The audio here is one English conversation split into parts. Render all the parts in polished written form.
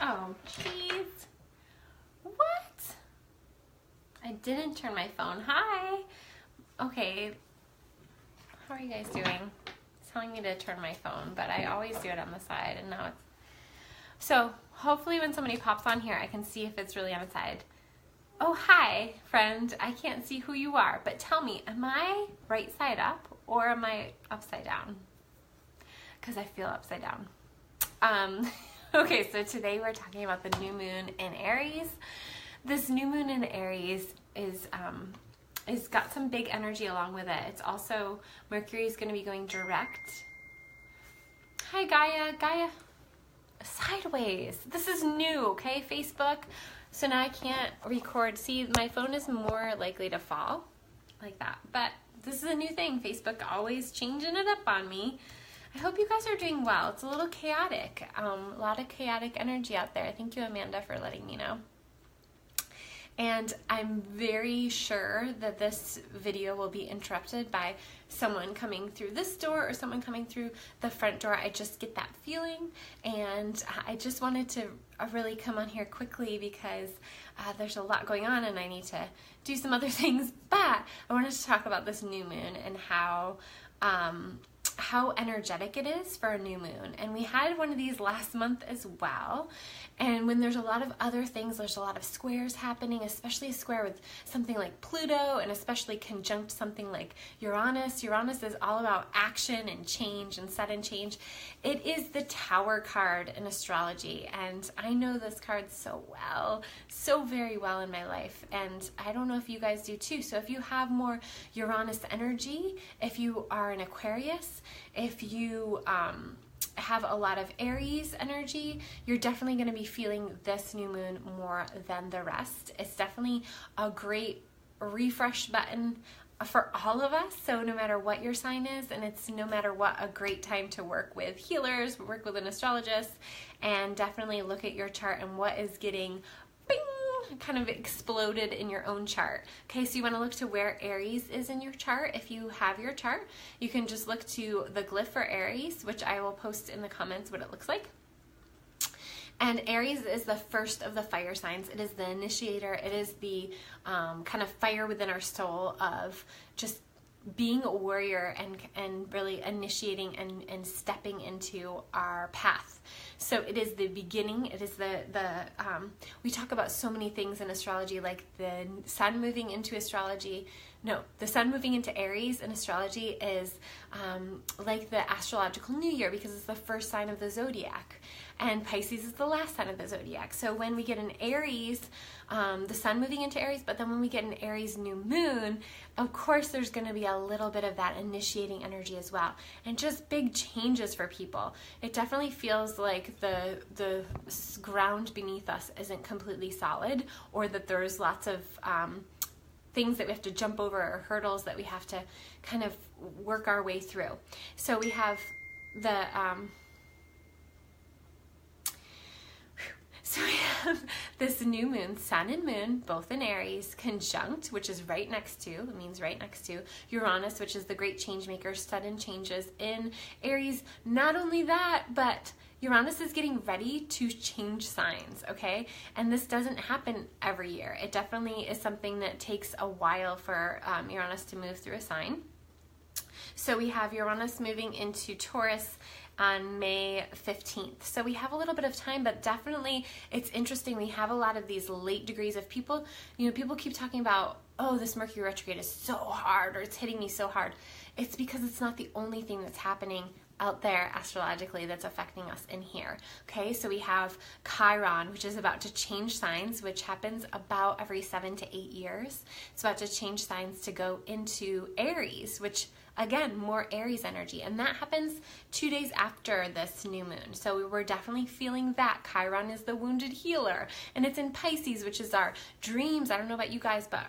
Oh, jeez. What? I didn't turn my phone. Hi. Okay. How are you guys doing? It's telling me to turn my phone, but I always do it on the side, and now it's... So, hopefully when somebody pops on here, I can see if it's really on the side. Oh, hi, friend. I can't see who you are, but tell me, am I right side up or am I upside down? Because I feel upside down. Okay, so today we're talking about the new moon in Aries. This new moon in Aries is got some big energy along with it. It's also, Mercury is going to be going direct. Hi, Gaia. Gaia, sideways. This is new, okay, Facebook. So now I can't record. See, my phone is more likely to fall like that. But this is a new thing. Facebook always changing it up on me. I hope you guys are doing well. It's a little chaotic. A lot of chaotic energy out there. Thank you, Amanda, for letting me know. And I'm very sure that this video will be interrupted by someone coming through this door or someone coming through the front door. I just get that feeling, and I just wanted to really come on here quickly because there's a lot going on and I need to do some other things. But I wanted to talk about this new moon and how energetic it is for a new moon. And we had one of these last month as well. And when there's a lot of other things, there's a lot of squares happening, especially a square with something like Pluto, and especially conjunct something like Uranus. Uranus is all about action and change and sudden change. It is the Tower card in astrology, and I know this card so well, so very well in my life, and I don't know if you guys do too. So if you have more Uranus energy, if you are an Aquarius, if you have a lot of Aries energy, you're definitely going to be feeling this new moon more than the rest. It's definitely a great refresh button for all of us. So no matter what your sign is, and it's no matter what, a great time to work with healers, work with an astrologist, and definitely look at your chart and what is getting bing, kind of exploded in your own chart. Okay, so you want to look to where Aries is in your chart. If you have your chart, you can just look to the glyph for Aries, which I will post in the comments what it looks like. And Aries is the first of the fire signs. It is the initiator. It is the kind of fire within our soul of just being a warrior and really initiating and stepping into our path. So it is the beginning. It is we talk about so many things in astrology, like the sun moving into astrology. No, the sun moving into Aries in astrology is like the astrological new year, because it's the first sign of the zodiac. And Pisces is the last sign of the zodiac. So when we get an Aries, the sun moving into Aries, but then when we get an Aries new moon, of course there's going to be a little bit of that initiating energy as well. And just big changes for people. It definitely feels like the ground beneath us isn't completely solid, or that there's lots of things that we have to jump over, or hurdles that we have to kind of work our way through. So we have the... So we have this new moon, sun and moon, both in Aries, conjunct, which is right next to, it means right next to, Uranus, which is the great change maker, sudden changes in Aries. Not only that, but Uranus is getting ready to change signs, okay? And this doesn't happen every year. It definitely is something that takes a while for Uranus to move through a sign. So we have Uranus moving into Taurus on May 15th. So we have a little bit of time, but definitely it's interesting. We have a lot of these late degrees of people. You know, people keep talking about, oh, this Mercury retrograde is so hard, or it's hitting me so hard. It's because it's not the only thing that's happening out there astrologically that's affecting us in here. Okay, so we have Chiron, which is about to change signs, which happens about every 7 to 8 years. It's about to change signs to go into Aries, which again, more Aries energy. And that happens 2 days after this new moon. So we're definitely feeling that. Chiron is the wounded healer. And it's in Pisces, which is our dreams. I don't know about you guys, but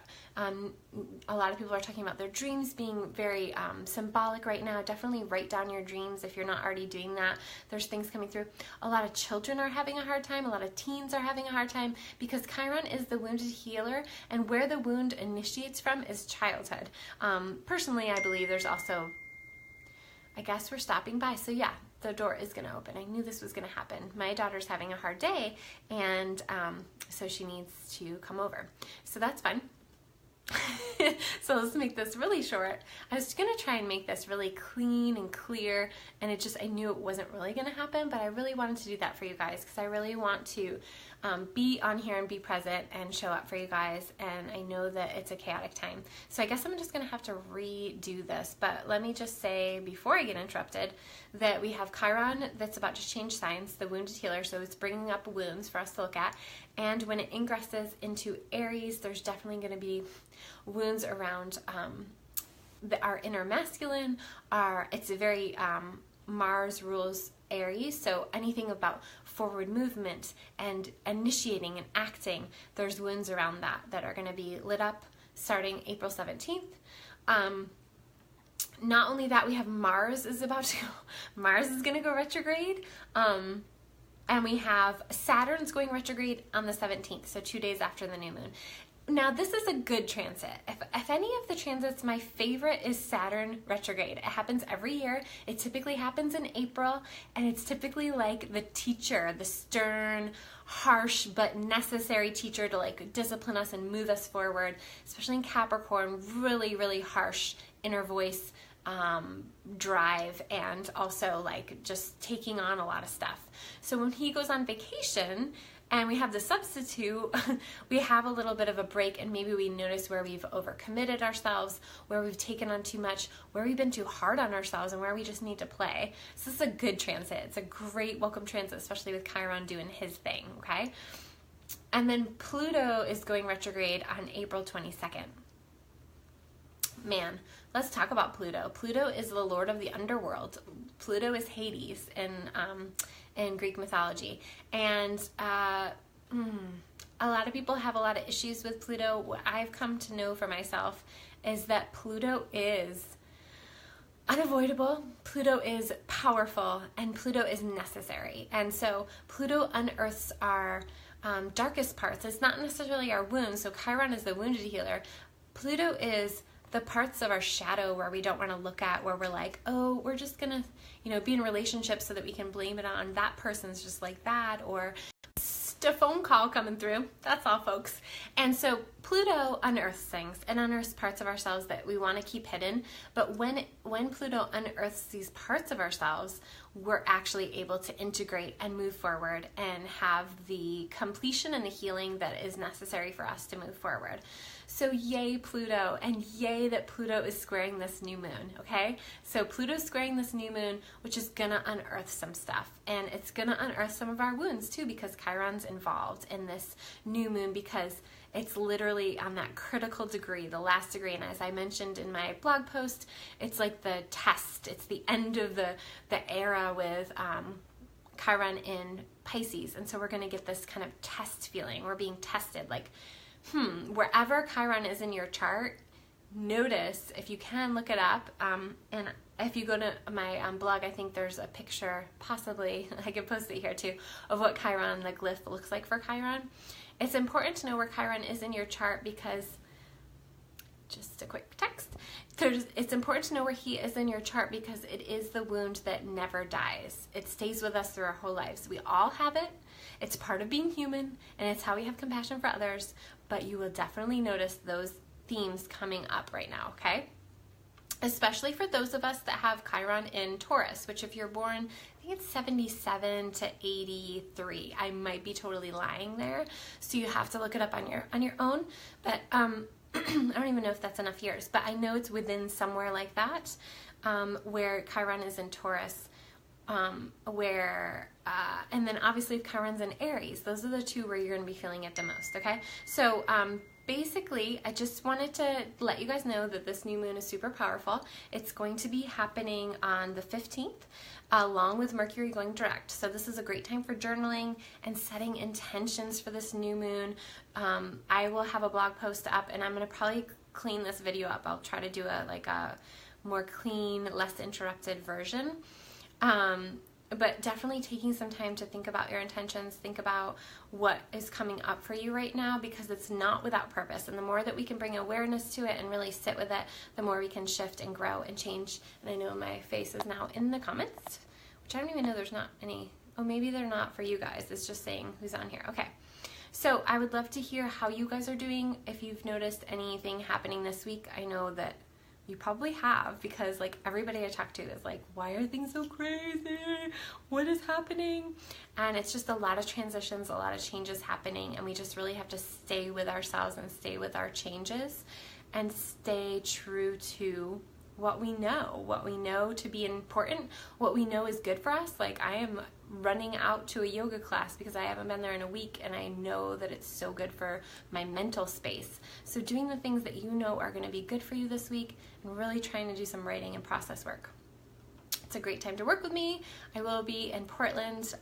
a lot of people are talking about their dreams being very symbolic right now. Definitely write down your dreams if you're not already doing that. There's things coming through. A lot of children are having a hard time. A lot of teens are having a hard time, because Chiron is the wounded healer, and where the wound initiates from is childhood. Personally, I believe there's also, I guess we're stopping by. So yeah, the door is going to open. I knew this was going to happen. My daughter's having a hard day, and so she needs to come over. So that's fun. So let's make this really short. I was going to try and make this really clean and clear, and I knew it wasn't really going to happen, but I really wanted to do that for you guys because I really want to be on here and be present and show up for you guys, and I know that it's a chaotic time. So I guess I'm just going to have to redo this, but let me just say before I get interrupted that we have Chiron that's about to change signs, the wounded healer, so it's bringing up wounds for us to look at, and when it ingresses into Aries, there's definitely going to be wounds around our inner masculine. It's a very Mars rules Aries, so anything about forward movement and initiating and acting, there's wounds around that are going to be lit up starting April 17th. Not only that, we have Mars is going to go retrograde, and we have Saturn's going retrograde on the 17th, so 2 days after the new moon. Now, this is a good transit. If any of the transits, my favorite is Saturn retrograde. It happens every year. It typically happens in April, and it's typically like the teacher, the stern, harsh, but necessary teacher to like discipline us and move us forward, especially in Capricorn, really, really harsh inner voice drive, and also like just taking on a lot of stuff. So when he goes on vacation, and we have the substitute, we have a little bit of a break, and maybe we notice where we've overcommitted ourselves, where we've taken on too much, where we've been too hard on ourselves, and where we just need to play. So this is a good transit. It's a great welcome transit, especially with Chiron doing his thing, okay? And then Pluto is going retrograde on April 22nd. Man, let's talk about Pluto. Pluto is the lord of the underworld. Pluto is Hades in Greek mythology, and a lot of people have a lot of issues with Pluto. What I've come to know for myself is that Pluto is unavoidable, Pluto is powerful, and Pluto is necessary. And so Pluto unearths our darkest parts. It's not necessarily our wounds, so Chiron is the wounded healer. Pluto is the parts of our shadow where we don't want to look at, where we're like, oh, we're just gonna, be in relationships so that we can blame it on that person's just like that, or just a phone call coming through. That's all, folks. And so Pluto unearths things and unearths parts of ourselves that we want to keep hidden. But when Pluto unearths these parts of ourselves, we're actually able to integrate and move forward and have the completion and the healing that is necessary for us to move forward. So yay Pluto, and yay that Pluto is squaring this new moon, okay? So Pluto's squaring this new moon, which is gonna unearth some stuff, and it's gonna unearth some of our wounds too, because Chiron's involved in this new moon, because it's literally on that critical degree, the last degree, and as I mentioned in my blog post, it's like the test. It's the end of the era with Chiron in Pisces, and so we're gonna get this kind of test feeling. We're being tested, like, wherever Chiron is in your chart, notice, if you can, look it up, and if you go to my blog, I think there's a picture, possibly, I can post it here too, of what Chiron, the glyph, looks like for Chiron. It's important to know where Chiron is in your chart because, just a quick text, it's important to know where he is in your chart because it is the wound that never dies. It stays with us through our whole lives. We all have it. It's part of being human, and it's how we have compassion for others, but you will definitely notice those themes coming up right now, okay? Especially for those of us that have Chiron in Taurus, which if you're born, I think it's 77 to 83. I might be totally lying there, so you have to look it up on your own, but I don't even know if that's enough years, but I know it's within somewhere like that, where Chiron is in Taurus, and then obviously if Chiron's in Aries, those are the two where you're going to be feeling it the most, okay? So basically, I just wanted to let you guys know that this new moon is super powerful. It's going to be happening on the 15th, along with Mercury going direct. So this is a great time for journaling and setting intentions for this new moon. I will have a blog post up, and I'm going to probably clean this video up. I'll try to do a more clean, less interrupted version. But definitely taking some time to think about your intentions, think about what is coming up for you right now, because it's not without purpose. And the more that we can bring awareness to it and really sit with it, the more we can shift and grow and change. And I know my face is now in the comments, which I don't even know there's not any. Oh, maybe they're not for you guys. It's just saying who's on here. Okay. So I would love to hear how you guys are doing. If you've noticed anything happening this week, I know that you probably have, because like everybody I talk to is like, why are things so crazy? What is happening? And it's just a lot of transitions, a lot of changes happening, and we just really have to stay with ourselves and stay with our changes and stay true to what we know to be important, what we know is good for us. Like I am running out to a yoga class because I haven't been there in a week, and I know that it's so good for my mental space. So doing the things that you know are going to be good for you this week, and really trying to do some writing and process work. It's a great time to work with me. I will be in Portland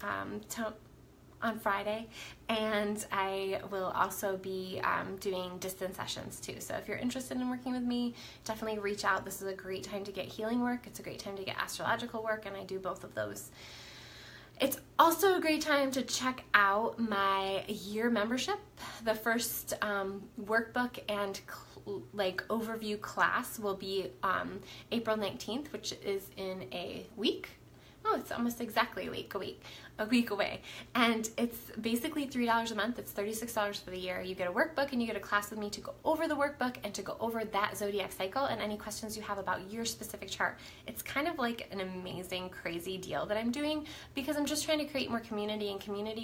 on Friday, and I will also be doing distance sessions too. So if you're interested in working with me, definitely reach out. This is a great time to get healing work. It's a great time to get astrological work, and I do both of those. It's also a great time to check out my year membership. The first workbook and overview class will be April 19th, which is in a week. Oh, it's almost exactly a week away. And it's basically $3 a month. It's $36 for the year. You get a workbook and you get a class with me to go over the workbook and to go over that zodiac cycle and any questions you have about your specific chart. It's kind of like an amazing, crazy deal that I'm doing, because I'm just trying to create more community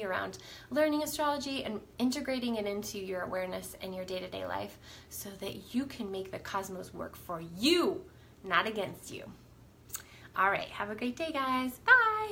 around learning astrology and integrating it into your awareness and your day-to-day life so that you can make the cosmos work for you, not against you. All right, have a great day, guys. Bye.